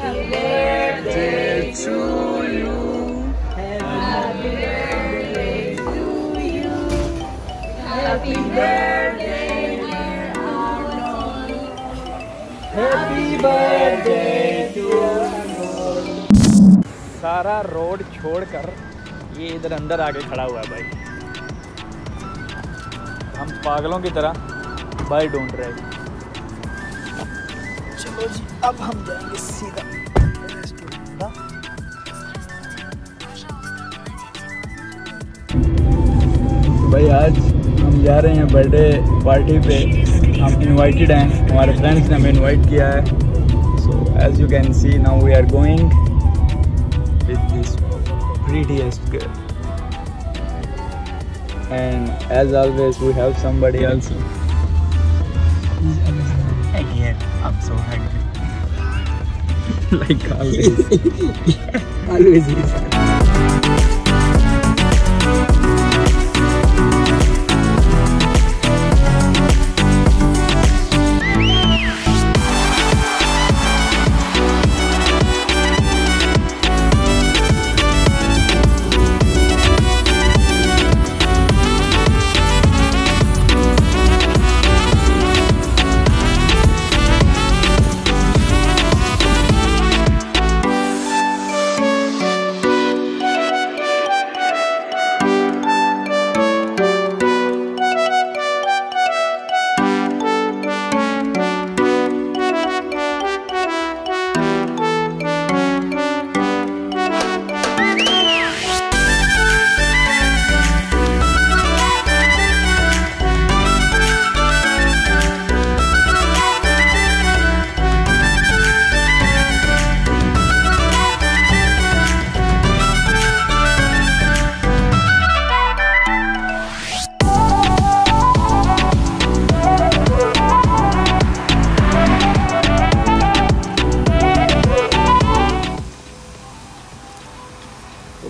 birthday to you. Happy birthday to you. Happy birthday, dear Anmol. Happy birthday to Anmol. सारा road छोड़कर ये इधर अंदर आके खड़ा हुआ है भाई। हम पागलों की तरह भाई ढूंढ रहे हैं। चलो जी अब हम जाएंगे सीधा रेस्टोरेंट। भाई आज हम जा रहे हैं बर्थडे पार्टी पे। हम इनवाइटेड हैं, हमारे फ्रेंड्स ने हमें इनवाइट किया है। So as you can see now we are going with this prettiest girl, and as always we have somebody else. Again, I'm so hungry. Like always. Always is.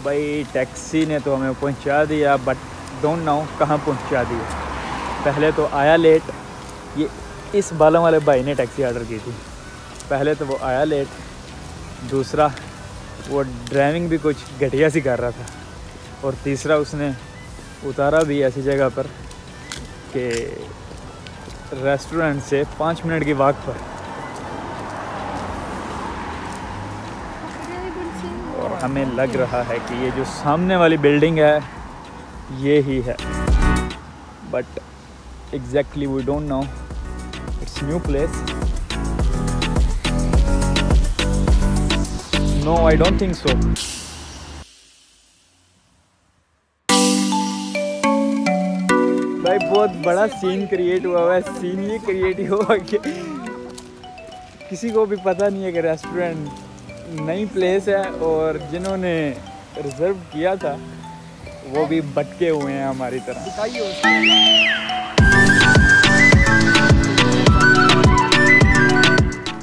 भाई taxi ने तो हमें पहुंचा दिया, बट डोंट नो कहाँ पहुंचा दिया। पहले तो आया लेट, ये इस बालों वाले भाई ने टैक्सी ऑर्डर की थी। पहले तो वो आया लेट, दूसरा वो ड्राइविंग भी कुछ घटिया सी कर रहा था, और तीसरा उसने उतारा भी ऐसी जगह पर कि रेस्टोरेंट से 5 मिनट की वॉक पर। हमें लग रहा है कि ये जो सामने वाली बिल्डिंग है ये ही है, but exactly we don't know. It's new place. No I don't think so. भाई बहुत बड़ा सीन क्रिएट हुआ है। सीन ये क्रिएट हुआ कि किसी को भी पता नहीं है कि रेस्टोरेंट नई प्लेस है, और जिन्होंने रिजर्व किया था वो भी भटके हुए हैं हमारी तरह।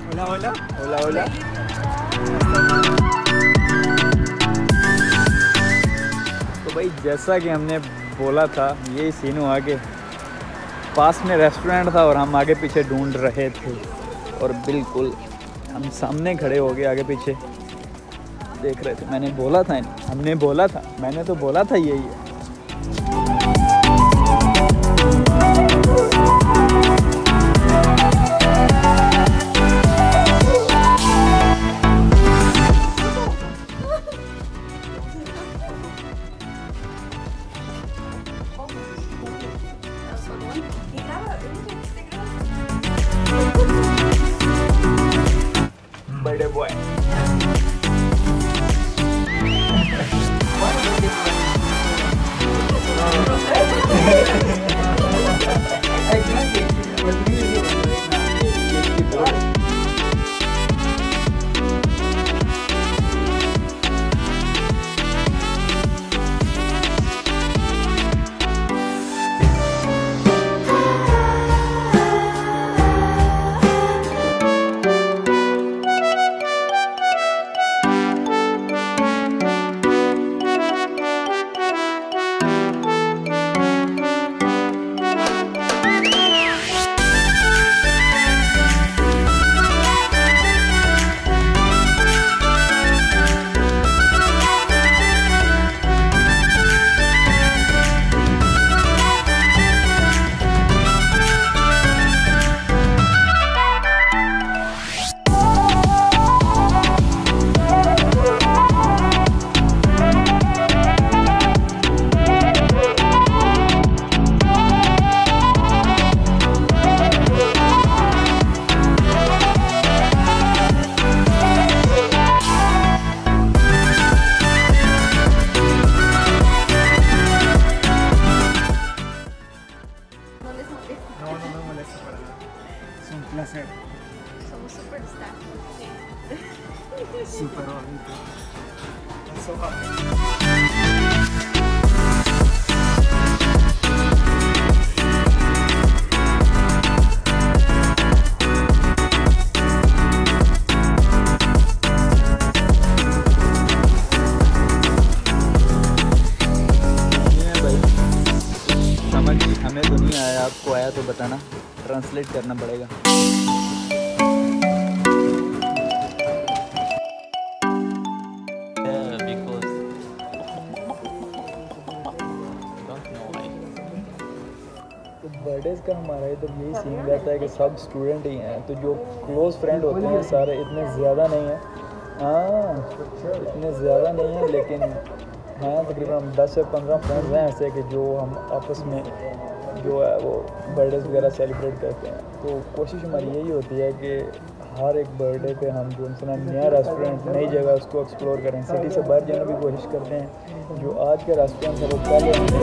ओला ओला ओला ओला। तो भाई जैसा कि हमने बोला था यही सीन हुआ कि पास में रेस्टोरेंट था और हम आगे पीछे ढूंढ रहे थे, और बिल्कुल हम सामने खड़े हो गए, आगे पीछे देख रहे थे। मैंने तो बोला था यही है। बड़े बॉय Super so हमें तो नहीं आया, आपको आया तो बताना, ट्रांसलेट करना पड़ेगा। तो बर्थडेज़ का हमारा इधर यही सीन रहता है कि सब स्टूडेंट ही हैं, तो जो क्लोज़ फ्रेंड होते हैं सारे इतने ज़्यादा नहीं हैं। हाँ, इतने ज़्यादा नहीं हैं, लेकिन हैं तकरीबन 10 से 15 फ्रेंड्स हैं ऐसे कि जो हम आपस में जो है वो बर्थडेज़ वगैरह सेलिब्रेट करते हैं। तो कोशिश हमारी यही होती है कि हर एक बर्थडे पे हम जो है नया रेस्टोरेंट, नई जगह उसको एक्सप्लोर करें। सिटी से बाहर जाने की कोशिश करते हैं। जो आज का रेस्टोरेंट है वो पहले हमने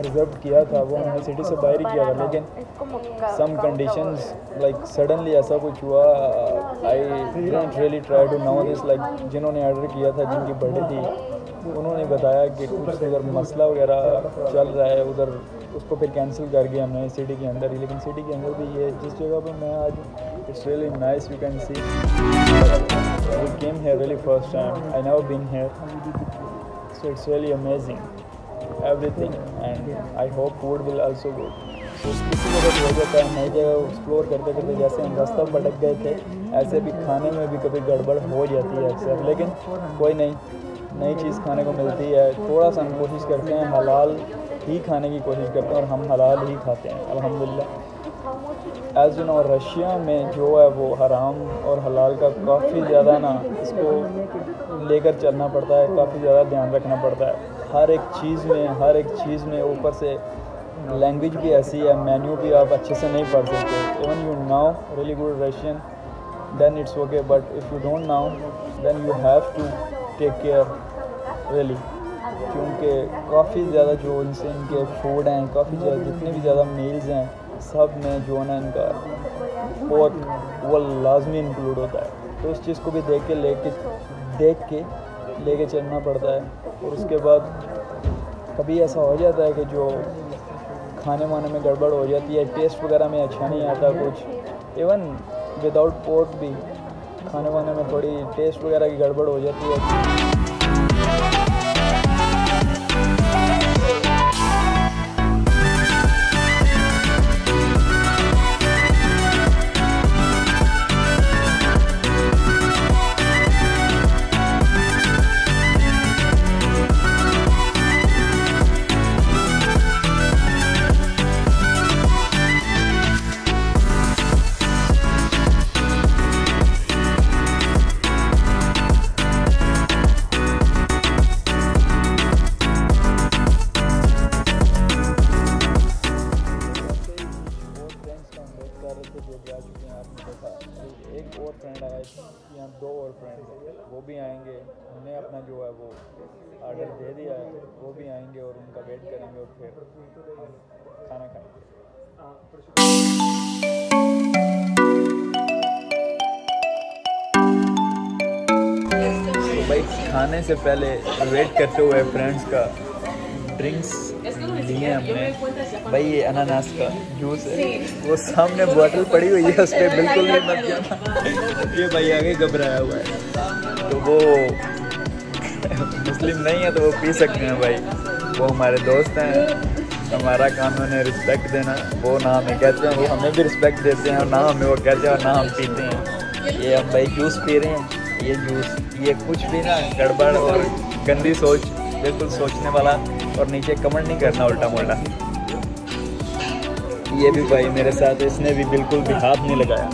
रिजर्व किया था, वो हमने सिटी से बाहर ही किया था, लेकिन सम कंडीशंस लाइक सडनली ऐसा कुछ हुआ। I didn't really try to know this, like जिन्होंने ऑर्डर किया था, जिनकी बर्थडे थी, उन्होंने बताया कि कुछ उधर मसला वगैरह चल रहा है उधर, उसको फिर कैंसिल कर दिया हमने सिटी के अंदर ही। लेकिन सिटी के अंदर भी ये जिस जगह पे मैं आज, it's really nice, you can see we came here really first time, I never been here, so it's really amazing everything and I hope food will also good. किसी जगह हो जाता है नई जगह एक्सप्लोर करते करते, जैसे हम रास्ता भटक गए थे, ऐसे भी खाने में भी कभी गड़बड़ हो जाती है अक्सर, लेकिन कोई नहीं, नई चीज़ खाने को मिलती है। थोड़ा सा हम कोशिश करते हैं हलाल ही खाने की कोशिश करते हैं, और हम हलाल ही खाते हैं अल्हम्दुलिल्लाह। एज यू नो, रशिया में जो है वो हराम और हलाल का काफ़ी ज़्यादा ना, इसको लेकर चलना पड़ता है, काफ़ी ज़्यादा ध्यान रखना पड़ता है हर एक चीज़ में। ऊपर से लैंग्वेज भी ऐसी है, मेन्यू भी आप अच्छे से नहीं पढ़ सकते। Even you know really good Russian then it's okay, but if you don't know then you have to take care really, क्योंकि काफ़ी ज़्यादा जो इनसे इनके फूड हैं, काफ़ी ज़्यादा जितने भी ज़्यादा मील्स हैं, सब में जो है ना इनका पोर्क वो लाजमी इंक्लूड होता है। तो उस चीज़ को भी देख के लेके चलना पड़ता है। और उसके बाद कभी ऐसा हो जाता है कि जो खाने वाने में गड़बड़ हो जाती है, टेस्ट वगैरह में अच्छा नहीं आता कुछ। इवन विदाउट पोर्क भी खाने वाने में थोड़ी टेस्ट वगैरह की गड़बड़ हो जाती है। एक और फ्रेंड आया, यहाँ 2 और फ्रेंड वो भी आएंगे। हमने अपना जो है वो ऑर्डर दे दिया है, वो भी आएंगे और उनका वेट करेंगे और फिर हम खाना खाएंगे। तो भाई खाने से पहले वेट करते हुए फ्रेंड्स का ड्रिंक्स लिए हमने। भाई ये अनानास का जूस है, वो सामने बोतल पड़ी हुई है, उस पर बिल्कुल नहीं मत जाना। ये भाई आगे घबराया हुआ है, तो वो मुस्लिम नहीं है तो वो पी सकते हैं भाई, वो हमारे दोस्त हैं। हमारा काम है उन्हें रिस्पेक्ट देना, वो ना हमें कहते हैं, वो हमें भी रिस्पेक्ट देते हैं, और ना हमें वो कहते हैं और ना हम पीते हैं। ये हम भाई जूस पी रहे हैं, ये जूस ये कुछ भी ना गड़बड़ और गंदी सोच, बिल्कुल सोचने वाला, और नीचे कमेंट नहीं करना उल्टा मोल्टा। ये भी भाई मेरे साथ, इसने भी बिल्कुल भी हाथ नहीं लगाया।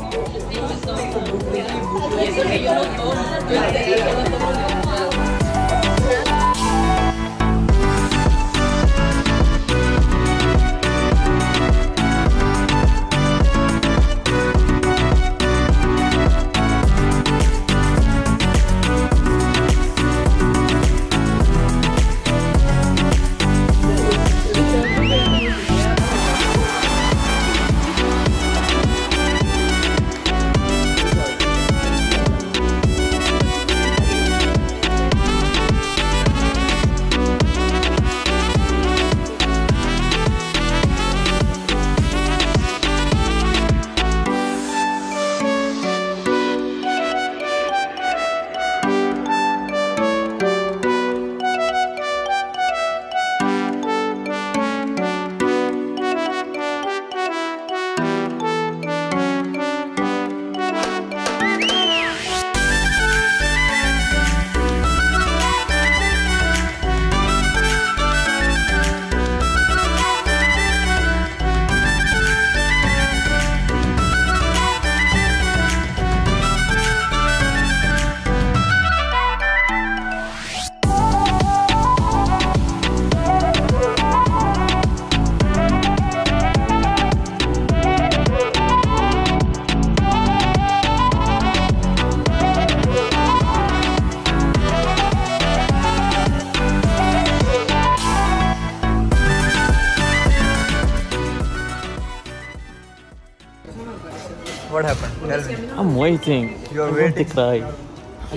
I'm waiting. You are I want to waiting. cry.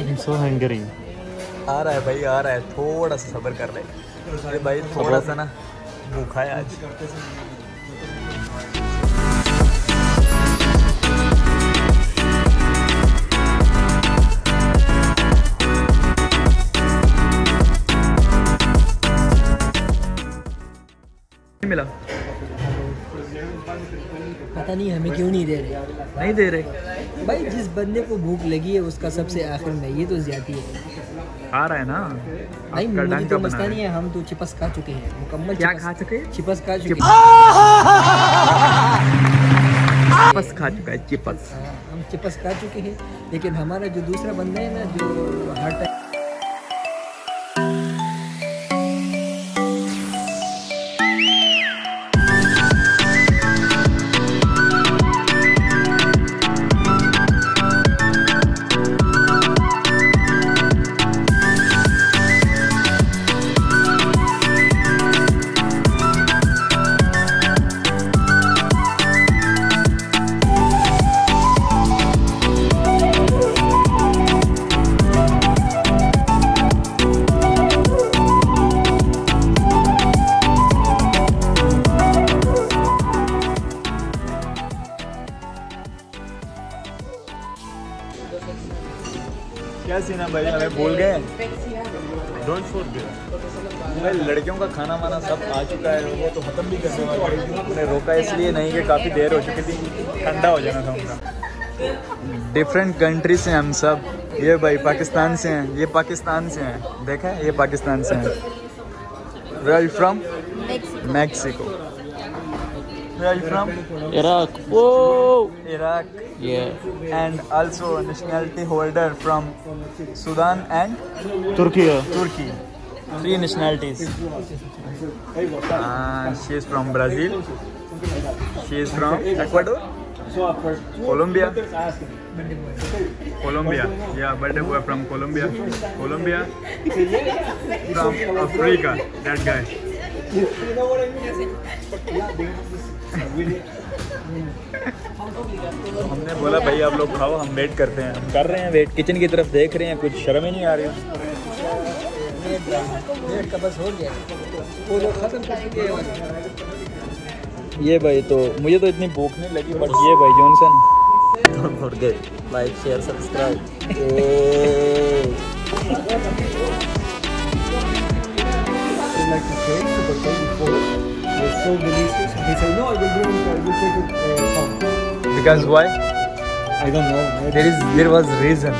I'm so hungry. आ रहा है भाई, आ रहा है, थोड़ा सा सब्र कर ले। अरे भाई थोड़ा सा ना भूखा है आज। मिला पता नहीं हमें क्यों नहीं दे रहे। नहीं दे रहे भाई जिस बंदे को भूख लगी है उसका सबसे आखिर में, ये तो ज्यादा है। आ रहा है ना। नहीं आपका मुझे डंका तो बना मस्ता है। नहीं है, हम तो चिपस खा चुके हैं मुकम्मल। क्या चिपस- खा चुके हैं? चिपस खा चुके चिपस खा चुका है, चिपस। हैं। हम चिपस खा चुके हैं, लेकिन हमारा जो दूसरा बंदा है ना, जो हर टाइम क्या सीन है भाई, हमें भूल गए। डोंट फॉरगेट भाई, लड़कियों का खाना वाना सब आ चुका है, वो तो ख़त्म भी करने वाले हैं। उन्हें रोका इसलिए नहीं कि काफ़ी देर हो चुकी थी, ठंडा हो जाना था उनका। डिफरेंट कंट्री से हम सब। ये भाई पाकिस्तान से हैं, ये पाकिस्तान से हैं, देखा है, ये पाकिस्तान से हैं। Where are you from? Mexico. Where are you from? Iraq. Whoa. Iraq. Yeah. And also nationality holder from Sudan and Turkey. Turkey. 3 nationalities. She is from Brazil. She is from Ecuador. Colombia. Colombia. Yeah, birthday boy from Colombia. Colombia. From Africa. That guy. हमने बोला भाई आप लोग खाओ, हम wait करते हैं। हम कर रहे हैं वेट, किचन की तरफ देख रहे हैं, कुछ शर्म ही नहीं आ रही। वेट का बस हो गया, वो लोग खत्म कर चुके हैं। ये भाई तो मुझे तो इतनी भूख नहीं लगी, बट ये भाई Johnson. Don't forget, like, share, subscribe. Like the cake, the birthday before, was so delicious. He said, no, I will take it home. Because why? I don't know. There was reason.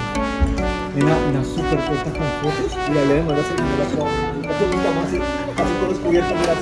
Una super puesta con fotos y la leemos, no la nunca más, casi todos cubiertos de la